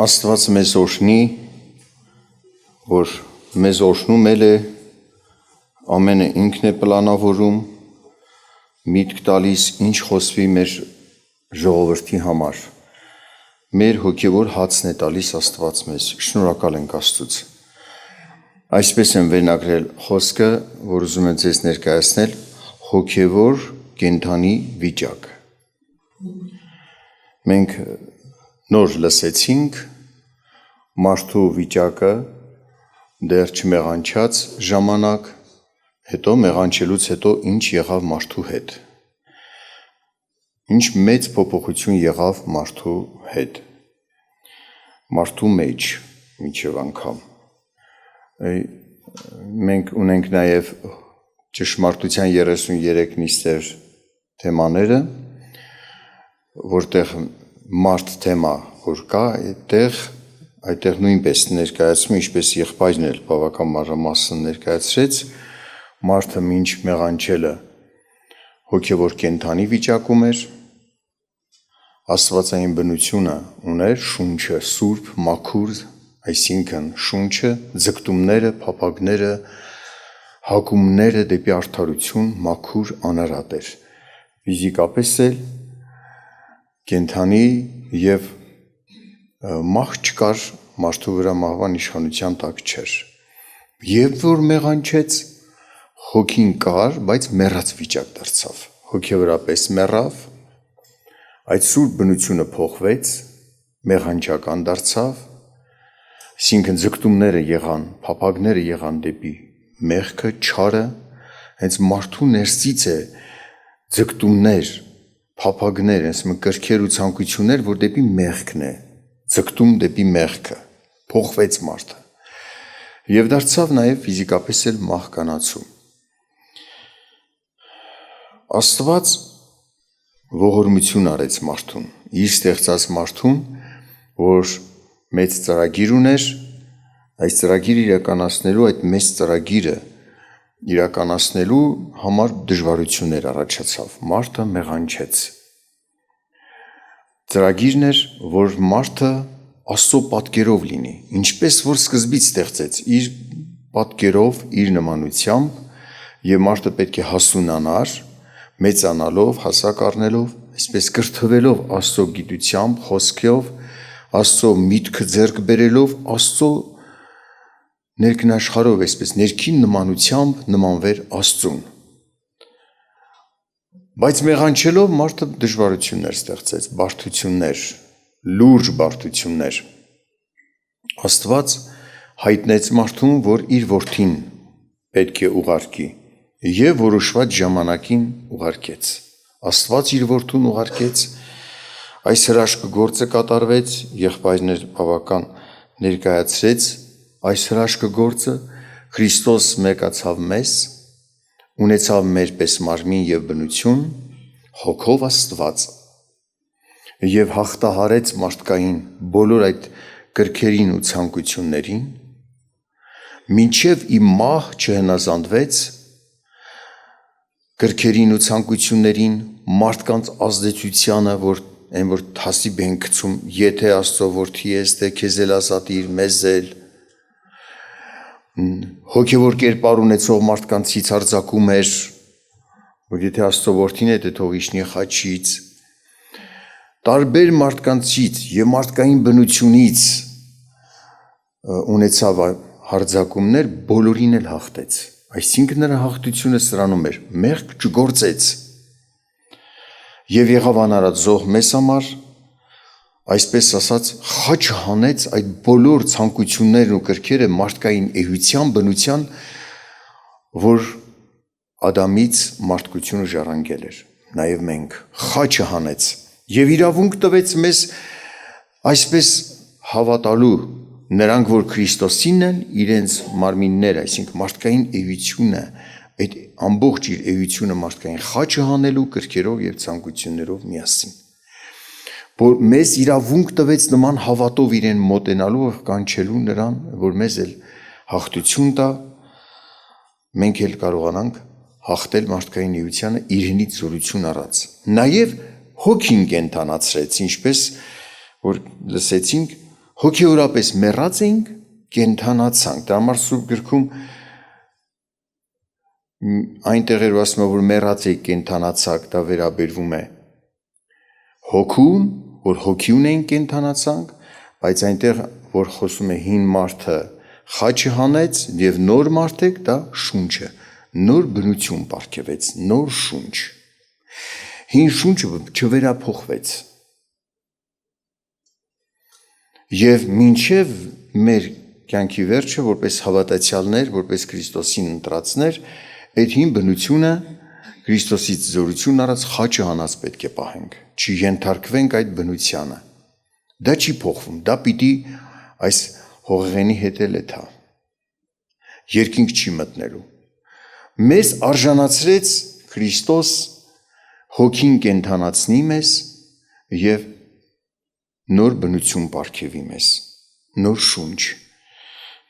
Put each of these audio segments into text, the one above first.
Աստված մեզ օրհնի, որ մեզ օրհնում է, ամենը ինքն է պլանավորում, միտք տալիս ինչ խոսվի մեր ժողովրդի համար, մեր հոգևոր հացն է տալիս Աստված մեզ, շնորհակալ ենք Աստծուց։ Այսպես եմ վերնագրել խոսքը, որ ուզում եմ ձեզ ներկայացնել, հոգևոր կենդանի վիճակ։ Մենք նոր լսեցինք մարդու վիճակը դեռ չմեղանչած ժամանակ, հետո մեղանչելուց հետո ինչ եղավ մարդու հետ։ Ինչ մեծ փոփոխություն եղավ մարդու հետ։ Մարդու մեջ մինչև անգամ։ Մենք ունենք նաև ճշմարտության 33 նիստեր թեմաները, որտեղ մարդ թեմա որ կա, այդտեղ նույնպես ներկայացում, ինչպես եղբայրն էլ բավական մանրամասն ներկայացրեց, մարդը մինչ մեղանչելը հոգևոր կենդանի վիճակում էր, աստվածային բնությունը ուներ, շունչը սուրբ, մաքուր, այսինքն շունչը, ձգտումները, փափագները, հակումները դեպի արդարություն, մաքուր, անարատ էր։ Ֆիզիկապես էլ կենդանի և մահ չկար, մարդու վրա մահվան իշխանության տակ չէր։ Եվ որ մեղանչեց, հոգին կար, բայց մեռած վիճակ դարձավ, հոգևորապես մեռավ, այդ սուրբ բնությունը փոխվեց, մեղանչական դարձավ, այսինքն ձգտումները եղան, փափագները եղան դեպի մեղքը, չարը, հենց մարդու ներսից է ձգտումներ, փափագներ, կրքեր ու ցանկություններ, որ դեպի մեղքն է, ձգտում դեպի մեղքը, փոխվեց մարդը և դարձավ նաև ֆիզիկապես էլ մահկանացու։ Աստված ողորմություն արեց մարդուն, իր ստեղծած մարդուն, որ մեծ ծրագիր ուներ, այս ծրագիրը իրականացնելու, այդ մեծ ծրագիրը իրականացնելու համար դժվարություններ առաջացավ, մարդը մեղանչեց։ Ծրագիրն էր, որ մարդը Աստծո պատկերով լինի, ինչպես որ սկզբից ստեղծեց, իր պատկերով, իր նմանությամբ, և մարդը պետք է հասունանար, մեծանալով, հասակ առնելով, այսպես կրթվելով Աստծո գիտությամբ, խոսքով, Աստծո միտքը ձեռք բերելով, Աստծո ներքնաշխարհով, այսպես ներքին նմանությամբ նմանվեր Աստծուն։ Բայց մեղանչելով մարդը դժվարություններ ստեղծեց, բարդություններ, լուրջ բարդություններ։ Աստված հայտնեց մարդուն, որ իր որդին պետք է ուղարկի և որոշված ժամանակին ուղարկեց։ Աստված իր որդուն ուղարկեց, այս հրաշքը գործը կատարվեց, եղբայրն էր բավական ներկայացրեց, այս հրաշքը գործը Քրիստոս մեկացավ մեզ, ունեցավ մեր պես մարմին և բնություն, հոգով Աստված և հաղթահարեց մարդկային բոլոր այդ կրքերին ու ցանկություններին, մինչև ի մահ չհնազանդվեց կրքերին ու ցանկություններին, մարդկանց ազդեցությանը, որ թասիբ են գցում, եթե Աստծո որդի ես, թե քեզ էլ ազատիր, մեզ էլ, հոգևոր կերպար ունեցող մարդկանցից արձակում էր, որ եթե Աստծո որդին է, թող իջնի խաչից, տարբեր մարդկանցից և մարդկային բնությունից ունեցավ հարձակումներ, բոլորին էլ հաղթեց, այսինքն նրա հաղթությունը սրանում էր, մեղք չգործեց և եղավ անարատ զոհ մեզ համար, այսպես ասած խաչը հանեց այդ բոլոր ցանկություններն ու կրքերը մարդկային էության, բնության, որ Ադամից մարդկությունը ժառանգել էր, նաև մենք, խաչը հանեց և իրավունք տվեց մեզ այսպես հավատալու, նրանք, որ Քրիստոսին են, իրենց մարմինները, այսինքն մարդկային էությունը, այդ ամբողջ իր էությունը մարդկային խաչը հանելու կրքերով և ցանկություններով միասին, որ մեզ իրավունք տվեց նման հավատով իրեն մոտենալու և կանչելու նրան, որ մեզ էլ հաղթություն տա, մենք էլ կարողանանք հաղթել մարդկային էությանը իրենից զորություն առած։ Նաև հոգին կենդանացրեց, ինչպես որ լսեցինք, հոգեորապես մեռած էինք, կենդանացանք։ Դա համար Սուրբ գրքում այնտեղ էր ասում, որ մեռած էիք, կենդանացաք, դա վերաբերվում է հոգուն, որ հոգի ունեին կենդանացանք, բայց այնտեղ որ խոսում է հին մարդը խաչը հանեց եւ նոր մարդ եք, դա շունչը, նոր բնություն պարգևեց, նոր շունչ։ Հին շունչը չվերափոխվեց։ Եվ մինչև մեր կյանքի վերջը, որպես հավատացյալներ, որպես Քրիստոսին ընտրածներ, այդ հին բնությունը Քրիստոսից զորություն առած խաչը հանած պետք է պահենք, չենթարկվենք այդ բնությանը։ Դա չի փոխվում, դա պիտի այս հողեղենի հետ էլ է թա։ Երկինք չի մտնելու։ Մեզ արժանացրեց Քրիստոս հոգին կենդանացնի մեզ եւ նոր բնություն պարգևի մեզ, նոր շունչ։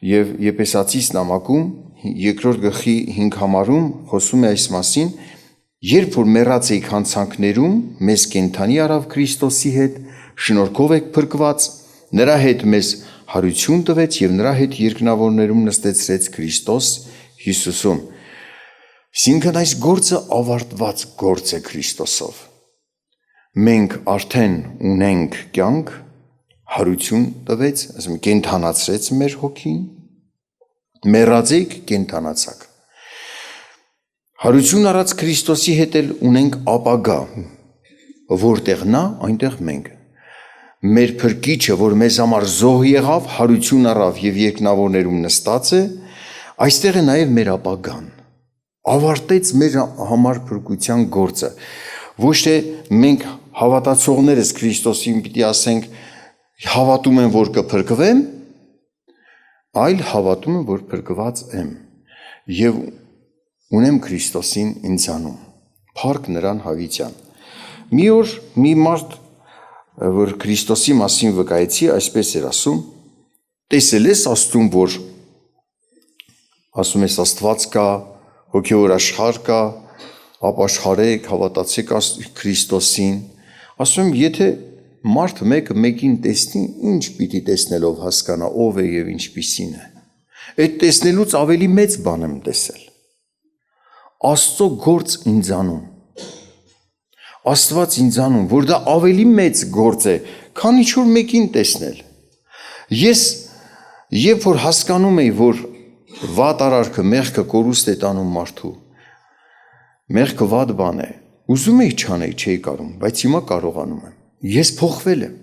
Եվ Եփեսացիս նամակում երկրորդ գլխի 5 համարում խոսում է այս մասին, երբ որ մեռած էիք հանցանքներում, մեզ կենդանի արավ Քրիստոսի հետ, շնորհքով եք փրկված, նրա հետ մեզ հարություն տվեց եւ նրա հետ երկնավորներում նստեցրեց Քրիստոս Հիսուսում։ Այսինքն այս գործը ավարտված գործ է Քրիստոսով։ Մենք արդեն ունենք կյանք, հարություն տվեց, ասում կենդանացրեց մեր հոգին, մեռած եք, կենդանացաք։ Հարություն առած Քրիստոսի հետ էլ ունենք ապագա, որտեղ նա, այնտեղ մենք։ Մեր փրկիչը, որ մեզ համար զոհ եղավ, հարություն առավ եւ երկնավորներում նստած է, այստեղ է նաեւ մեր ապագան։ Ավարտեց մեր համար փրկության գործը։ Ոչ թե մենք հավատացողներս Քրիստոսին պիտի ասենք հավատում եմ, որ կփրկվեմ, այլ հավատում եմ, որ փրկված եմ եւ ունեմ Քրիստոսին ինձանում։ Փառք նրան հավիտյան։ Մի օր մի մարդ, որ Քրիստոսի մասին վկայեցի, այսպես էր ասում. տեսել ես Աստծուն, որ ասում ես Աստված կա, հոգևոր աշխարհ կա, ապաշխարեք, հավատացեք Քրիստոսին։ Ասում եմ, եթե մարդ մեկը մեկին տեսնի, ինչ պիտի տեսնելով հասկանա ով է եւ ինչպիսին է։ Այդ տեսնելուց ավելի մեծ բան եմ տեսել։ Աստծո գործ ինձանում։ Աստված ինձանում, որ դա ավելի մեծ գործ է, քան ինչ որ մեկին տեսնել։ Ես երբ որ հասկանում եի, որ վատ արարքը, մեղքը կորուստ է տանում մարդու, մեղքը վատ բան է, ուզում էի չանեի, չէի կարում, բայց հիմա կարողանում եմ։ Ես փոխվել եմ։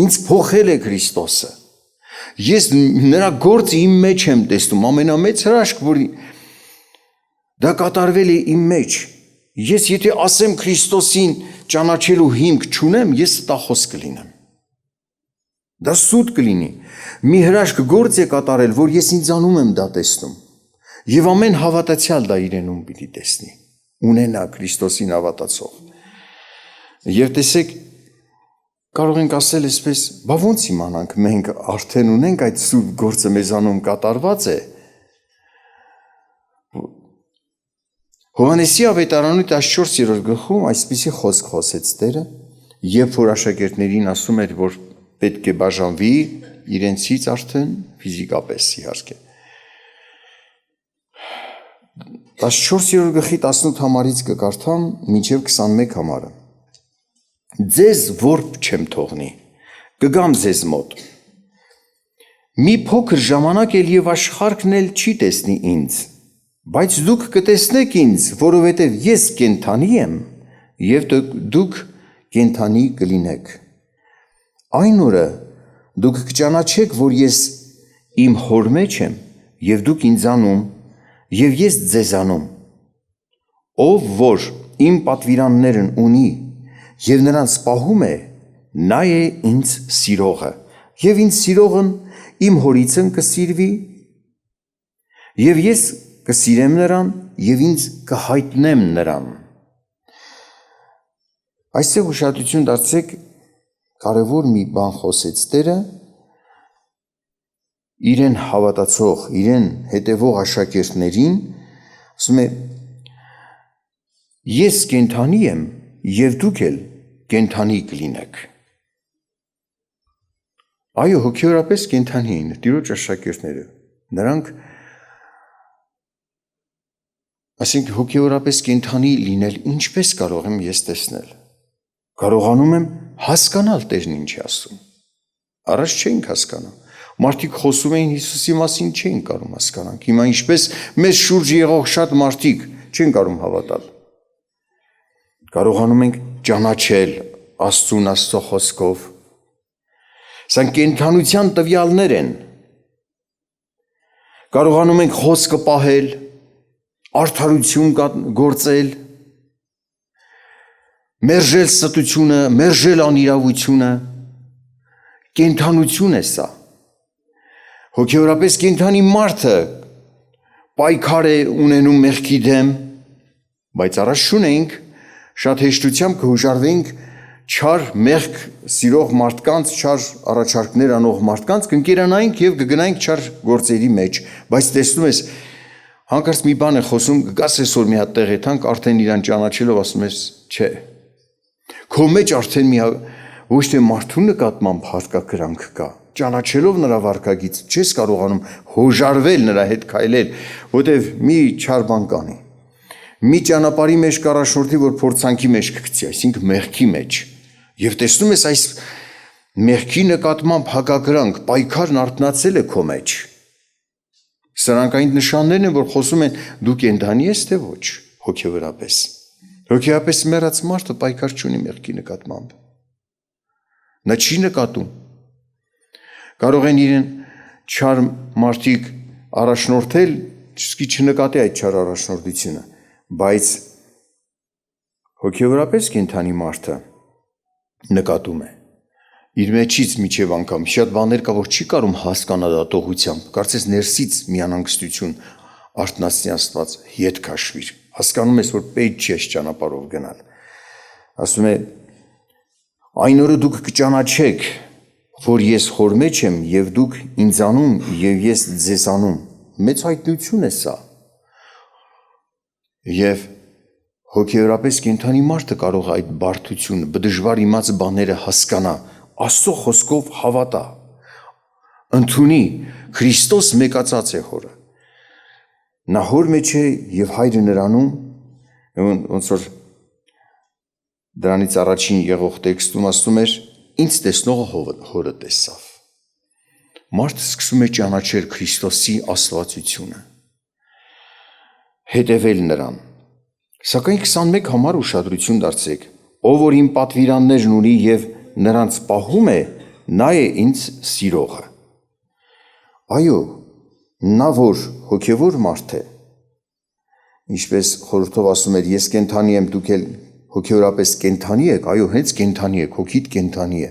Ինձ փոխել է Քրիստոսը։ Ես նրա գործը իմ մեջ եմ տեսնում, ամենամեծ հրաշք, որ դա կատարվել է իմ մեջ։ Ես եթե ասեմ Քրիստոսին ճանաչելու հիմք չունեմ, ես ստախոս կլինեմ։ Դա սուտ կլինի։ Մի հրաշք գործ է կատարել, որ ես ինձանում եմ դա տեսնում։ Եվ ամեն հավատացյալ դա իրենում պիտի տեսնի։ Ունենա Քրիստոսին հավատացող։ Եվ տեսեք, կարող ենք ասել այսպես, բա ոնց իմանանք մենք արդեն ունենք այդ սուրբ գործը մեզանում կատարված է։ Հովհաննեսի ավետարանի 14-րդ գլխում այսպիսի խոսք խոսեց Տերը, երբ որ աշակերտներին ասում էր, որ պետք է բաժանվի իրենցից արդեն ֆիզիկապես իհարկե։ 14-րդ գլխի 18 համարից կկարդամ մինչև 21 համարը։ Ձեզ որբ չեմ թողնի, կգամ ձեզ մոտ։ Մի փոքր ժամանակ էլ եւ աշխարհն էլ չի տեսնի ինձ, բայց դուք կտեսնեք ինձ, որովհետև ես կենթանի եմ եւ դուք կենթանի կլինեք։ Այն օրը դուք կճանաչեք, որ ես իմ հոր մեջ եմ եւ դուք ինձանում եւ ես ձեզանում։ Ով որ իմ պատվիրաններն ունի եւ նրանց պահում է, նա է ինձ սիրողը, եւ ինձ սիրողն իմ հորիցն կսիրվի, եւ ես կսիրեմ նրան եւ ինձ կհայտնեմ նրան։ Այստեղ ուշադրություն դարձրեք, կարևոր մի բան խոսեց Տերը, իրեն հավատացող, իրեն հետևող աշակերտներին, ասում է, ես կենթանի եմ եւ դուք էլ կենթանի կլինեք։ Այո, հոգևորապես կենդանի էին Տիրոջ աշակերտները։ Նրանք ասենք հոգևորապես կենդանի լինել ինչպես կարող եմ ես տեսնել։ Կարողանում եմ հասկանալ Տերն ինչ է ասում։ Առաջ չէինք հասկանում։ Մարդիկ խոսում էին Հիսուսի մասին, չէին կարող հասկանալ։ Հիմա ինչպես մեր շուրջ եղող շատ մարդիկ չեն կարող հավատալ։ Կարողանում ենք ճանաչել Աստծուն Աստծո խոսքով։ Սա կենդանության տվյալներ են։ Կարողանում ենք խոսքը պահել, արդարություն գործել, մերժել ստությունը, մերժել անիրավությունը, կենդանություն է սա։ Հոգևորապես կենդանի մարդը պայքար է ունենում մեղքի դեմ, բայց առաջ չունենք, շատ հեշտությամբ կհուժարվենք չար մեղք սիրող մարդկանց, չար առաջարկներ անող մարդկանց, կընկերանայինք և կգնայինք չար գործերի մեջ, բայց տեսնում ես, հանկարծ մի բան է խոսում, կգաս այսօր մի հատ տեղ եթանք, արդեն իրան ճանաչելով ասում ես, չէ, քո մեջ արդեն ոչ թե մարդու նկատմամբ հարկակրանք կա, ճանաչելով նրա վարքագիծ, չես կարողանում հոժարվել նրա հետ քայլել, որտև մի չար բան կանի, մի ճանապարհի մեջ կառաջնորդի, որ փորձանքի մեջ կգցի, այսինքն մեղքի մեջ, եւ տեսնում ես այս մեղքի նկատմամբ հակակրանք, պայքարն արթնացել է քո մեջ։ Սրանք այն նշաններն են, որ խոսում են դու կենդանի ես թե ոչ, հոգևորապես։ Հոգևորապես մեռած մարդը պայքար չունի մեղքի նկատմամբ։ Նա չի նկատում։ Կարող են իրեն չար մարդիկ առաջնորդել, չսկի չնկատի այդ չար առաջնորդությունը, բայց հոգևորապես կենդանի մարդը նկատում է։ Իր մեջից միջև անգամ շատ բաներ կա, որ չի կարում հասկանալ ատողությամբ, կարծես ներսից մի անհանգստություն արթնացնի Աստված, ետ քաշվիր, հասկանում ես, որ պետք չի այս ճանապարհով գնալ։ Ասում է, այն օրը դուք կճանաչեք, որ ես խոր մեջ եմ և դուք ինձանում և ես ձեզանում, մեծ հայտնություն է սա։ Եվ հոգևորապես կենդանի մարդը կարող է այդ բարդությունը, բդժվար իմաց բաները հասկանա, Աստծո խոսքով հավատա, ընդունի, Քրիստոս մեկացած է հորը։ Նա հոր մեջ է և հայրը նրանում, ոնց որ դրանից առաջին եղող տեքստում ասում էր, ինձ տեսնողը հորը տեսավ։ Մարդը սկսում է ճանաչել Քրիստոսի աստվածությունը, հետևել նրան։ Սակայն 21 համար ուշադրություն դարձրեք, ով որ իմ պատվիրաններն ունի և նրանց պահում է, նա է ինձ սիրողը։ Այո, նա որ հոգևոր մարդ է, ինչպես խորհրդով ասում էր, ես կենդանի եմ, դուք էլ հոգևորապես կենդանի եք, այո, հենց կենդանի եք, հոգիդ կենդանի է,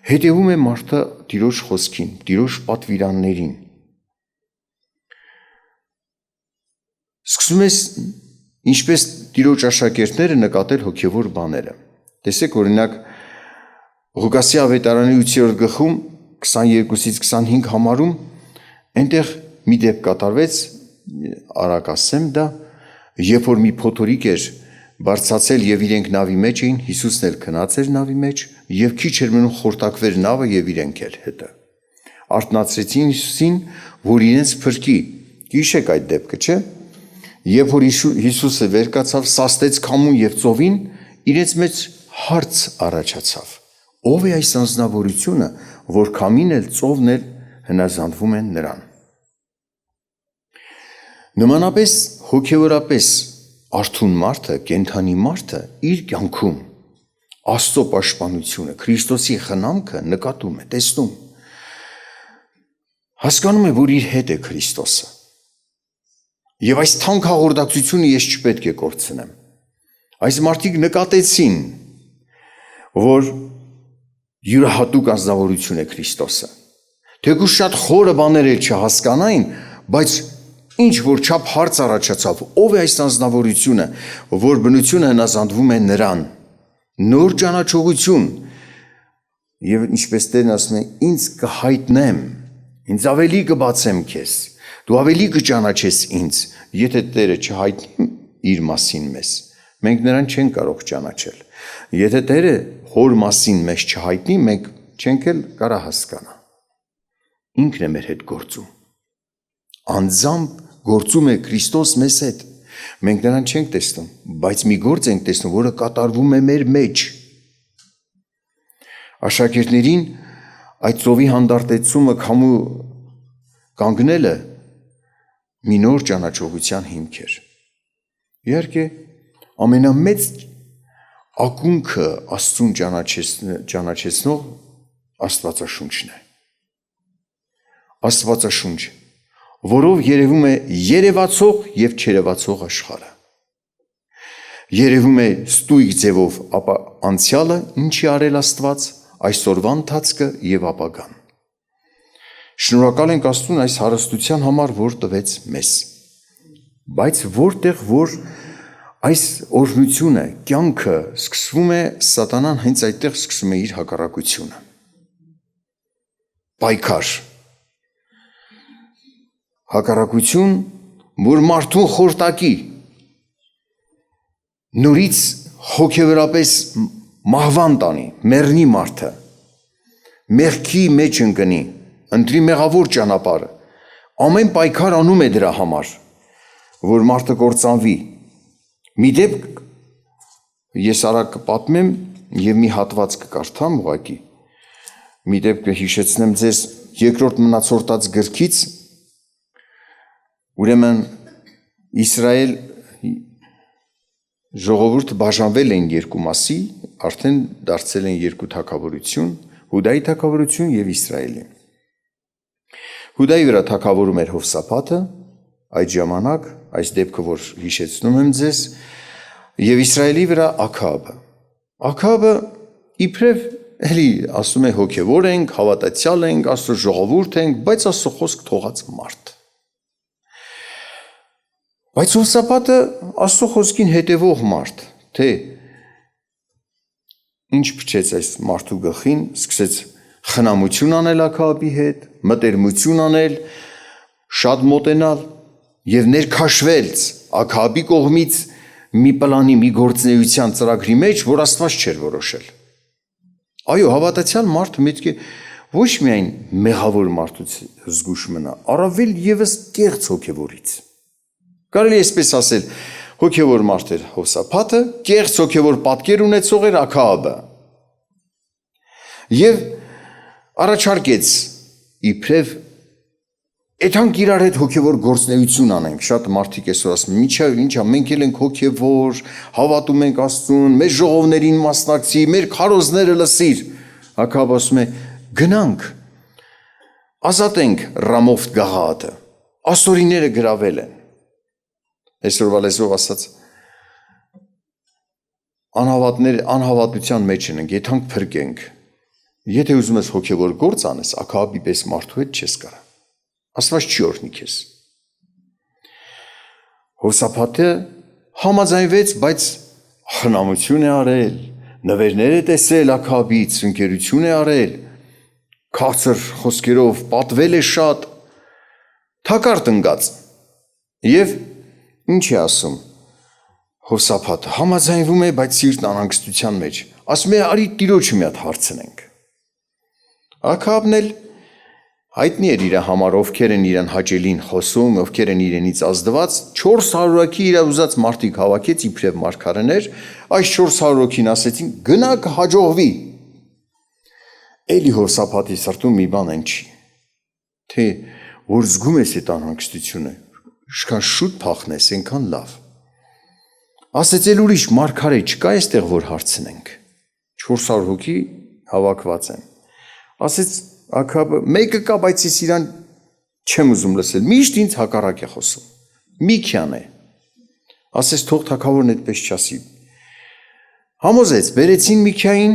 հետևում է մարդը Տիրոջ խոսքին, Տիրոջ պատվիրաններին։ Սկսում ես, ինչպես Տիրոջ աշակերտները նկատել հոգևոր բաները։ Տեսեք, օրինակ, Ղուկասի ավետարանի 8-րդ գլխում 22-ից 25 համարում այնտեղ մի դեպք կատարվեց, արագ ասեմ դա, երբ որ մի փոթորիկ էր բարձրացել եւ իրենք նավի մեջ էին, Հիսուսն էլ քնած էր նավի մեջ եւ քիչ էր մնում խորտակվեր նավը եւ իրենք էլ հետը։ Արթնացրեցին Հիսուսին, որ իրենց փրկի։ Հիշեք այդ դեպքը, չէ՞։ Երբ որ Հիսուսը վեր կացավ, սաստեց քամուն եւ ծովին, իրենց մեջ հարց առաջացավ. Ով է այս անձնավորությունը, որ քամին էլ ծովն էլ հնազանդվում են նրան։ Նմանապես հոգևորապես արթուն մարդը, կենդանի մարդը իր կյանքում Աստծո պաշտպանությունը, Քրիստոսի խնամքը նկատում է, տեսնում։ Հասկանում է, որ իր հետ է Քրիստոսը։ Եվ այս թանկ հաղորդակցությունը ես չպետք է կորցնեմ։ Այս մարդիկ նկատեցին, որ յուրահատուկ անձնավորություն է Քրիստոսը։ Թեկուզ շատ խորը բաներ էլ չհասկանային, բայց ինչ որ չափ հարց առաջացավ, ով է այս անձնավորությունը, որ բնությունը հնազանդվում է նրան, նոր ճանաչողություն, եւ ինչպես Տերն ասում է, ինձ կհայտնեմ, ինձ ավելի կբացեմ քեզ, դու ավելի կճանաչես ինձ, եթե Տերը չհայտնի իր մասին մեզ, մենք նրան չենք կարող ճանաչել, եթե Տերը հոր մասին մեզ չհայտնի, մենք չենք էլ կարա հասկանա։ ինքն է մեր հետ գործում։ Անձամբ գործում է Քրիստոս մեզ հետ։ Մենք նրան չենք տեսնում, բայց մի գործ ենք տեսնում, որը կատարվում է մեր մեջ։ Աշակերտներին այդ ծովի հանդարտեցումը քամու կանգնելը մի նոր ճանաչողության հիմք էր։ Իհարկե, ամենամեծ ակունքը Աստծուն ճանաչեցնող Աստվածաշունչն է։ Աստվածաշունչ, որով երևում է երևացող և չերևացող աշխարհը։ Երևում է ստույգ ձևով ապա անցյալը, ինչի արել Աստված, այսօրվա ընթացքը և ապագան։ Շնորհակալ ենք Աստծուն այս հարստության համար, որ տվեց մեզ։ Բայց որտեղ որ այս օրհնությունը, կյանքը սկսվում է, սատանան հենց այդտեղ սկսում է իր հակառակությունը։ Պայքար։ Հակառակություն, որ մարդուն խորտակի, նորից հոգևորապես մահվան տանի, մեռնի մարդը, մեղքի մեջ ընկնի, ընտրի մեղավոր ճանապարհը, ամեն պայքար անում է դրա համար, որ մարդը կործանվի։ Մի դեպք ես արագ կպատմեմ և մի հատված կկարդամ ուղղակի, մի դեպք կհիշեցնեմ ձեզ երկրորդ մնացորդած գրքից, ուրեմն Իսրայել ժողովուրդը բաժանվել էին երկու մասի, արդեն դարձել են երկու թագավորություն, Հուդայի թագավորություն և Իսրայելի։ Հուդայի վրա թագավորում էր Հովսափաթը, այդ ժամանակ, այս դեպքը, որ հիշեցնում եմ ձեզ, և Իսրայելի վրա Աքաբը։ Աքաբը իբրև էլի ասում է հոգևոր ենք, հավատացյալ ենք, Աստծո ժողովուրդ ենք, բայց Աստծո խոսք թողած մարդ։ Բայց Հովսափաթը Աստծո խոսքին հետևող մարդ, թե ինչ փչեց այս մարդու գլխին, սկսեց խնամություն անել Աքաբի հետ, մտերմություն անել, շատ մոտենալ և ներքաշվեց Աքաբի կողմից մի պլանի, մի գործնեության ծրագրի մեջ, որ Աստված չէր որոշել։ Այո, հավատացյալ մարդը պետք է ոչ միայն մեղավոր մարդուց զգույշ մնա, առավել ևս կեղծ հոգևորից։ Կարելի է այսպես ասել, հոգևոր մարդ էր Հովսափաթը, կեղծ հոգևոր պատկեր ունեցող էր Աքաբը։ Եվ առաջարկեց իբրև Էթանք իրար հետ հոգևոր գործնեություն անենք, շատ մարդիկ այսօր ասում են, ինչա, մենք էլ ենք հոգևոր, հավատում ենք Աստծուն, մեր ժողովներին մասնակցի, մեր քարոզները լսիր։ Աքաբը ասում է, գնանք, ազատենք Ռամովթ Գաղաադը, ասորիները գրավել են։ Այսօրվա լեզվով ասած, անհավատության մեջ ենք, եթանք փրկենք։ Եթե ուզում ես հոգևոր գործ անես, Աքաբի պես մարդու հետ չես կարա։ Աստված չի օրհնի քեզ։ Հովսափաթը համաձայնվեց, բայց խնամություն է արել, նվերներ է տեսել Աքաբից, ընկերություն է արել, քաղցր խոսքերով պատվել է շատ, թակարդ ընկած։ Եվ ինչ է ասում Հովսափաթը, համաձայնվում է, բայց սիրտն անհանգստության մեջ, ասում է, արի Տիրոջը մի հատ հարցնենք։ Աքաբն էլ հայտնի էր իր համար, ովքեր են իրան հաճելին խոսում, ովքեր են իրենից ազդված, 400 հոգի իր ուզած մարդիկ հավաքեց իբրև մարգարեներ, այս 400 հոգին ասեցին, գնա կհաջողվի։ Էլի Հովսափաթի սրտում մի բան են չի, թե որ զգում ես այդ անհանգստությունը, ինչքան շուտ փախնես, այնքան լավ։ Ասեց էլ ուրիշ մարգարե չկա այստեղ, որ հարցնենք։ 400 հոգի հավաքված են։ Ասեց Աքաբը, մեկը կա, բայց ես իրան չեմ ուզում լսել, միշտ ինձ հակառակ է խոսում, Միքյան է, ասեց թող թագավորն այդպես չասի, համոզեց, բերեցին Միքային,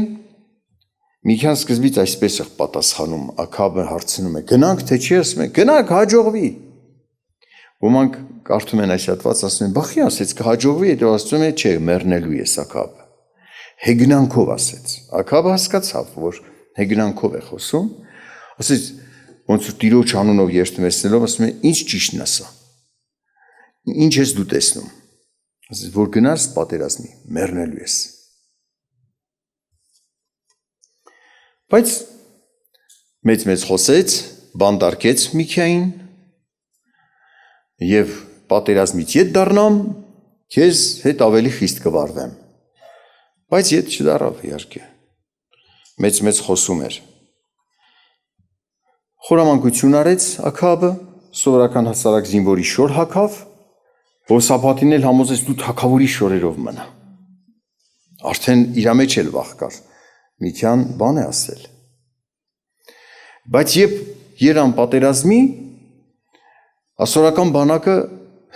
Միքյան սկզբից այսպես է պատասխանում, Աքաբը հարցնում է, գնանք թե չի, ասում է, գնանք հաջողվի, ոմանք կարդում են այս հատված, ասում են, բախի ասեց, կհաջողվի, հետո ասում է, չէ, մեռնելու ես Աքաբը, հեգնանքով ասեց, Աքաբը հասկացավ, որ հեգնանքով է խոսում, ասեց, ոնց որ Տիրոջ անունով երդմեցնելով, ասում է, ինչ ճիշտն ասա, ինչ ես դու տեսնում, ասեց, որ գնաս պատերազմի, մեռնելու ես։ Բայց մեծ խոսեց, բանդարկեց Միքիային եւ պատերազմից ետ դառնամ, քեզ հետ ավելի խիստ կվարվեմ։ Բայց ետ չդառավ իհարկե։ Մեծ խոսում էր։ Խորամանկություն արեց Աքաբը, սովորական հասարակ զինվորի շոր հագավ, Հովսափաթին էլ համոզեց դու թագավորի շորերով մնա։ Արդեն իր մեջ էլ վախ կար։ Միքիան բան է ասել։ Բայց երբ երան պատերազմի, ասորական բանակը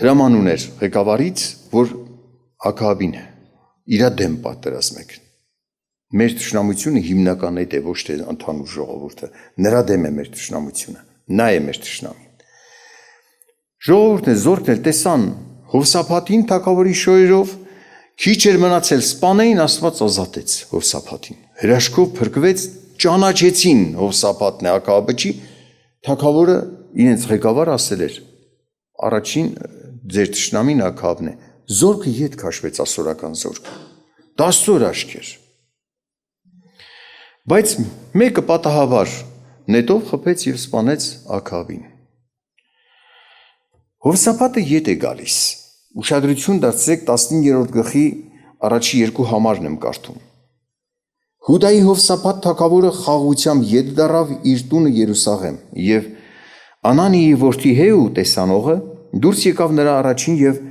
հրաման ուներ ղեկավարից, որ Աքաբին է, իրա դեմ պատերազմեք։ Մեր թշնամությունը հիմնական այդ է, ոչ թե ընդհանուր ժողովուրդը, նրա դեմ է մեր թշնամությունը, նա է մեր թշնամին։ Ժողովուրդն է զորքն էլ տեսան Հովսափաթին թագավորի շորերով, քիչ էր մնացել սպանեին, Աստված ազատեց Հովսափաթին։ Հրաշքով փրկվեց, ճանաչեցին Հովսափաթն է Աքաբը, թագավորը իրենց ղեկավար ասել էր. առաջին ձեր թշնամին Աքաբն է, զորքը ետ քաշվեց ասորական զորքը։ 10 օր աշկեր։ Բայց մեկը պատահաբար նետով խփեց եւ սպանեց Աքաբին։ Հովսափաթը ետ է գալիս։ Ուշադրություն դարձրեք 15-րդ գլխի առաջի 2 համարն եմ կարդում։ Հուդայի Հովսափաթ թագավորը խաղաղությամբ ետ դառավ իր տունը Երուսաղեմ եւ Անանիի որդի Հեու տեսանողը դուրս եկավ նրա առաջին եւ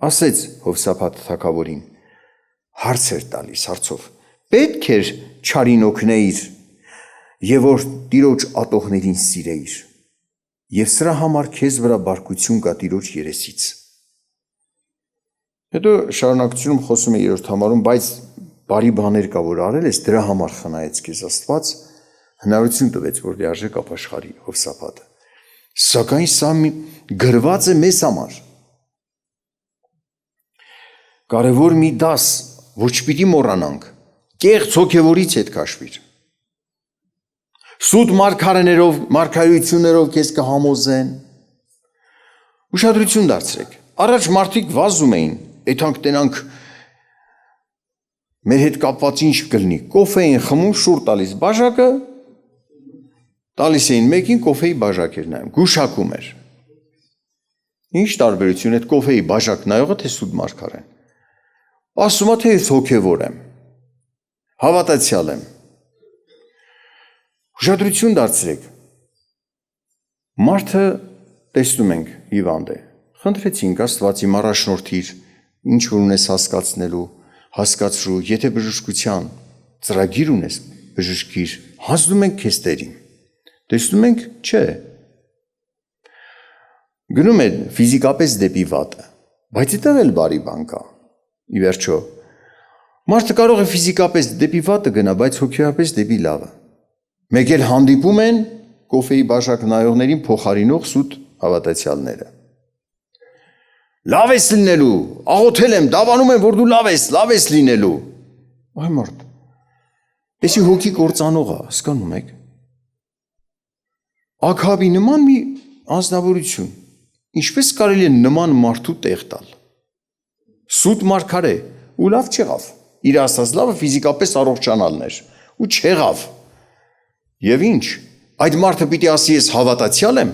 ասեց Հովսափաթ թագավորին. հարց էր տալիս հարցով. պետք էր չարին օգնեիր եւ որ տիրոջ ատողներին սիրեիր եւ սրա համար քեզ վրա բարկություն կա տիրոջ երեսից։ Հետո շարունակությունում խոսում է 3-րդ համարում, բայց բարի բաներ կա որ արել ես, դրա համար խնայեց քեզ Աստված, հնարություն տվեց որ լիարժեք ապաշխարի Հովսափաթը։ Սակայն սա գրված է մեզ համար։ Կարևոր մի դաս, ոչ պիտի մոռանանք, կեղծ հոգևորից հետ քաշվիր։ Սուտ մարգարեներով, մարգարեություններով քեզ կհամոզեն։ Ուշադրություն դարձրեք։ Առաջ մարդիկ վազում էին, այդանք տենանք մեր հետ կապված ինչ կլինի, կոֆե էին խմում, շուռ տալիս բաժակը, տալիս էին մեկին կոֆեի բաժակ էր նայում, գուշակում էր։ Ինչ տարբերություն այդ կոֆեի բաժակ նայողը թե սուտ մարգարեն։ Ասում է թե ես հոգևոր եմ, հավատացյալ եմ։ Ուշադրություն դարձրեք։ Մարդը տեսնում ենք հիվանդ է։ Խնդրեցինք Աստված իմ առաջնորդիր, ինչ որ ունես հասկացնելու, հասկացրու, եթե բժշկության ծրագիր ունես, բժշկիր, հանձնում ենք քեզ Տերին։ Տեսնում ենք, չէ։ Գնում է ֆիզիկապես դեպի վատը, բայց այդտեղ էլ բարի բան կա։ Ի վերջո, մարդը կարող է ֆիզիկապես դեպի վատը գնա, բայց հոգեապես դեպի լավը։ Մեկ էլ հանդիպում են կոֆեի բաժակ նայողներին փոխարինող սուտ հավատացյալները։ Լավ ես լինելու, աղոթել եմ, դավանում եմ, որ դու լավ ես լինելու։ Այ մարդ, էսի հոգի կործանող է, հասկանում եք։ Աքաբի նման մի անձնավորություն, ինչպես կարելի է նման մարդու տեղ տալ։ Սուտ մարգարե ու լավ չեղավ։ Իր ասած լավը ֆիզիկապես առողջանալն էր ու չեղավ։ Եվ ինչ, այդ մարդը պիտի ասի ես հավատացյալ եմ։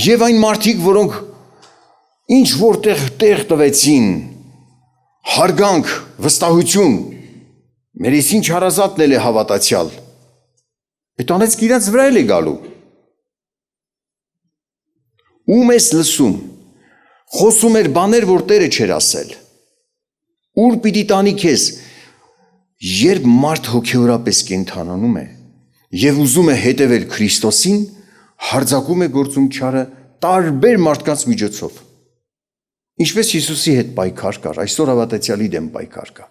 Եվ այն մարդիկ, որոնք ինչ որտեղ տեղ տվեցին, հարգանք, վստահություն, մեր ես ինչ հարազատն էլ է հավատացյալ, այդ անեցք իրանց վրա էլ է գալու։ Ում ես լսում, խոսում էր բաներ, որ Տերը չեր ասել, ուր պիտի տանի քեզ, երբ մարդ հոգևորապես կենդանանում է և ուզում է հետևել Քրիստոսին, հարձակում է գործում չարը տարբեր մարդկանց միջոցով։ Ինչպես Հիսուսի հետ պայքար կար, այսօր հավատացյալի դեմ պայքար կա։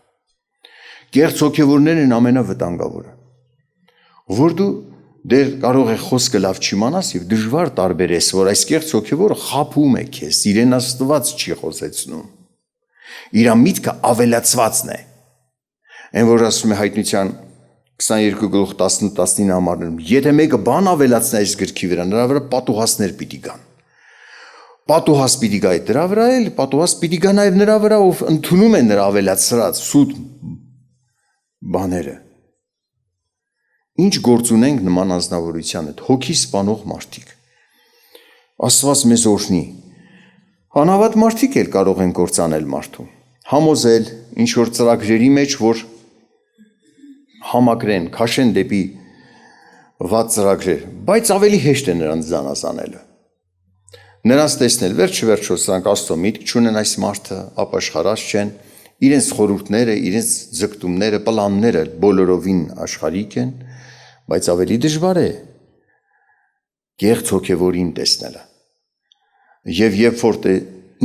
Կեղծ հոգևորներն են ամենավտանգավորը, որ դու դեր կարող է խոսքը լավ չիմանաս և դժվար տարբերես, որ այս կեղծ հոգևորը խաբում է քեզ, իրեն Աստված չի խոսեցնում։ Իր միտքը ավելացվածն է։ Այն որ ասում է Հայտնության 22:10-19 համարներում, եթե մեկը բան ավելացնի այս գրքի վրա, նրա վրա պատուհասներ պիտի գան։ Պատուհաս պիտի գա դրա վրա էլ, պատուհաս պիտի գա նաև նրա վրա, ով ընդունում է նրա ավելացրած սուտ բաները։ Ինչ գործ ունենք նման անձնավորության հետ, հոգի սպանող մարդիկ։ Աստված մեզ օրհնի։ Անհավատ մարդիկ էլ կարող են կործանել մարդու, համոզել ինչ որ ծրագրերի մեջ, որ համակրեն, քաշեն դեպի վատ ծրագրեր, բայց ավելի հեշտ է նրանց զանազանելը։ Նրանց տեսնել վերջ-վերջո սրանք Աստծո միտք չունեն այս մարդը, ապաշխարած չեն, իրենց խորհուրդները, իրենց ձգտումները, պլանները բոլորովին աշխարհիկ են, բայց ավելի դժվար է կեղծ հոգևորին տեսնելը։ Եվ երբ որ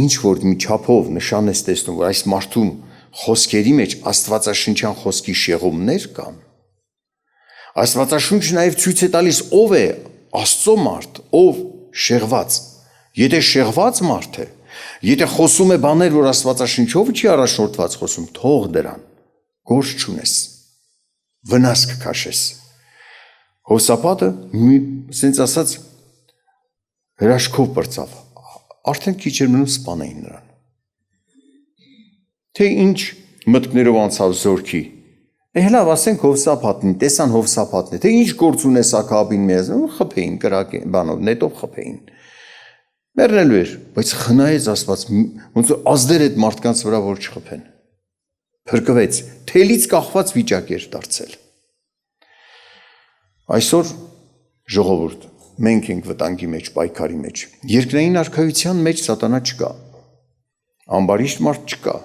ինչ որ մի չափով նշան ես տեսնում, որ այս մարդում խոսքերի մեջ աստվածաշնչյան խոսքի շեղումներ կան, Աստվածաշունչը նաև ցույց է տալիս ով է Աստծո մարդ, ով շեղված։ Եթե շեղված մարդ է, եթե խոսում է բաներ, որ Աստվածաշնչով չի առաջնորդված խոսում, թող դրան, գործ չունես, վնաս կքաշես։ Հովսապատը ասենց ասած հրաշքով պրծավ, արդեն քիչ էր մնում սպանեին նրան։ Թե ինչ մտքներով անցավ զորքի, հելավ ասենք Հովսապատն, տեսան Հովսապատն է, թե ինչ գործ ունես Աքաբին մեզ, խփեին, կրակ բանով, նետով խփեին։ Մեռնելու էր, բայց խնայեց Աստված, ոնց որ ազդեր այդ մարդկանց վրա որ չխփեն։ Փրկվեց, թելից կախված վիճակ էր դարձել։ Այսօր ժողովուրդ, մենք ենք վտանգի մեջ, պայքարի մեջ։ Երկրային արքայության մեջ սատանա չկա։ Ամբարիշտ մարդ չկա։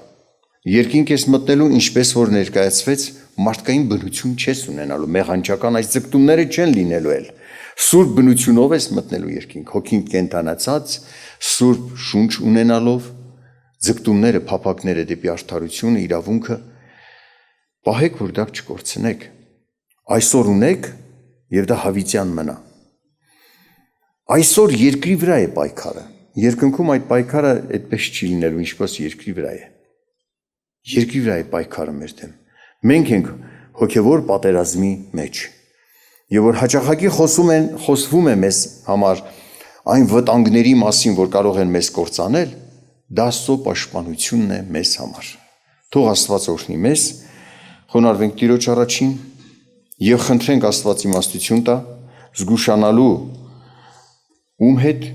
Երկինք ես մտնելու ինչպես որ ներկայացվեց, մարդկային բնություն չես ունենալու, մեղանչական այս ձգտումները չեն լինելու էլ։ Սուրբ բնությունով ես մտնելու երկինք, հոգին կենթանացած, սուրբ շունչ ունենալով, ձգտումները, փափակները դեպի արդարությունը, իրավունքը, պահեք, որ դա չկորցնեք։ Այսօր ունեք եւ դա հավիտյան մնա։ Այսօր երկրի վրա է պայքարը։ Երկնքում այդ պայքարը այդպես չի լինելու, ինչպես երկրի վրա է։ Երկրի վրա է պայքարը մեր դեմ։ Մենք ենք հոգևոր պատերազմի մեջ։ Եվ որ հաճախակի խոսվում է մեզ համար այն վտանգների մասին, որ կարող են մեզ կործանել, դա Աստծո պաշտպանությունն է մեզ համար։ Թող Աստված օրհնի մեզ, խոնարհվենք Տիրոջ առաջին եւ խնդրենք Աստված իմաստություն տա, զգուշանալու ում հետ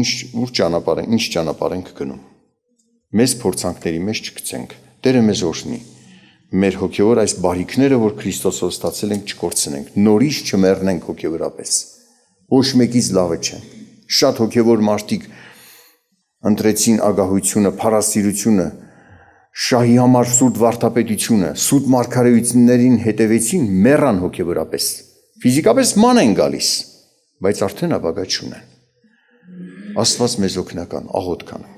ինչ ճանապարհ ենք գնում։ Մեզ փորձանքների մեջ չգցենք։ Տերը մեզ օրհնի։ Մեր հոգևոր այս բարիքները, որ Քրիստոսով ստացել ենք, չկորցնենք, նորից չմեռնենք հոգևորապես։ Ոչ մեկից լավը չեն։ Շատ հոգևոր մարդիկ ընտրեցին ագահությունը, փառասիրությունը, շահի համար սուրբ վարդապետությունը, սուրբ մարգարեություններին հետևեցին, մեռան հոգևորապես։ Ֆիզիկապես ման են գալիս, բայց արդեն ապագա չունեն։ Աստված մեզ օգնական, աղոթք անենք։